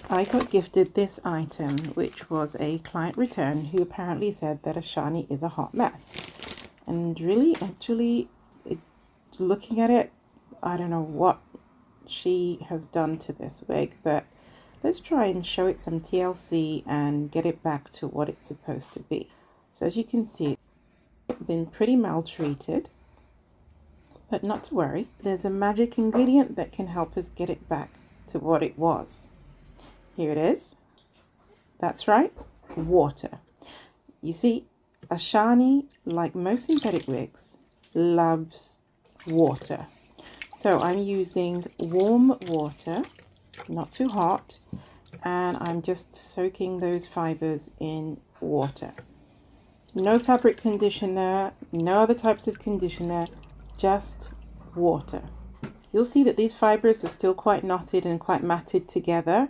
I got gifted this item, which was a client return who apparently said that ASHANI is a hot mess. And really, actually, looking at it, I don't know what she has done to this wig, but let's try and show it some TLC and get it back to what it's supposed to be. So as you can see, it's been pretty maltreated, but not to worry. There's a magic ingredient that can help us get it back to what it was. Here it is. That's right, water. You see, ASHANI, like most synthetic wigs, loves water. So I'm using warm water, not too hot, and I'm just soaking those fibers in water. No fabric conditioner, no other types of conditioner, just water. You'll see that these fibers are still quite knotted and quite matted together.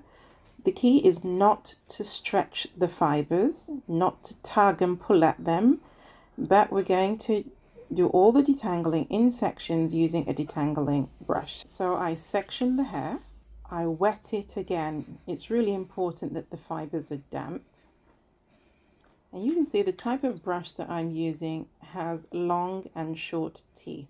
The key is not to stretch the fibers, not to tug and pull at them, but we're going to do all the detangling in sections using a detangling brush. So I section the hair, I wet it again. It's really important that the fibers are damp. And you can see the type of brush that I'm using has long and short teeth.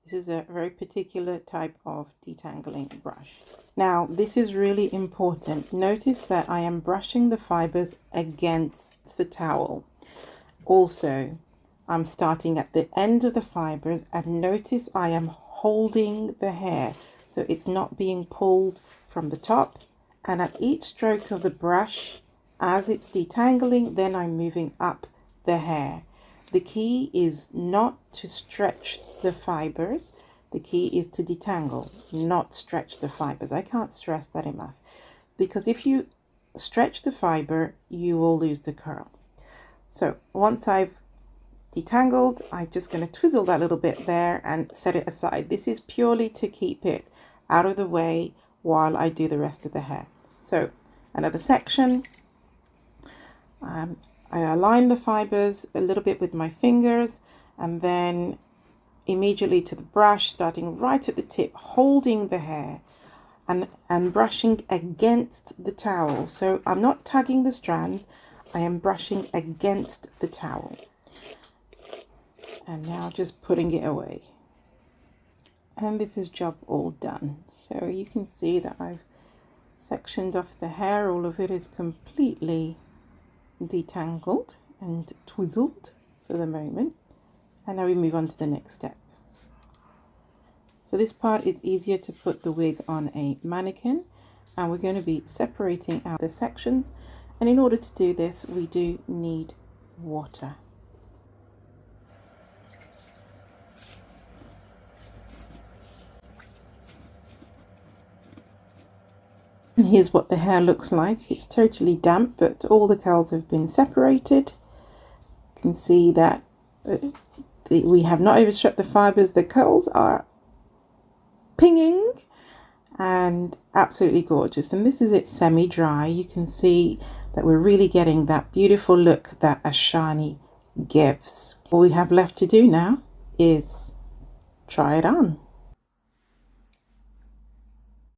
This is a very particular type of detangling brush. Now, this is really important. Notice that I am brushing the fibers against the towel. Also, I'm starting at the end of the fibers, and notice I am holding the hair. So it's not being pulled from the top. And at each stroke of the brush, as it's detangling, then I'm moving up the hair. The key is not to stretch the fibers. The key is to detangle, not stretch the fibers. I can't stress that enough, because if you stretch the fiber, you will lose the curl. So once I've detangled, I'm just going to twizzle that little bit there and set it aside. This is purely to keep it out of the way while I do the rest of the hair. So another section. I align the fibers a little bit with my fingers, and then immediately to the brush, starting right at the tip, holding the hair and brushing against the towel. So I'm not tugging the strands, I am brushing against the towel. And now just putting it away. And this is job all done. So you can see that I've sectioned off the hair. All of it is completely detangled and twizzled for the moment. And now we move on to the next step. For this part, it's easier to put the wig on a mannequin, and we're going to be separating out the sections. And in order to do this, we do need water. And here's what the hair looks like. It's totally damp, but all the curls have been separated. You can see that we have not overstretched the fibers. The curls are pinging and absolutely gorgeous. And this is it semi-dry. You can see that we're really getting that beautiful look that ASHANI gives. All we have left to do now is try it on.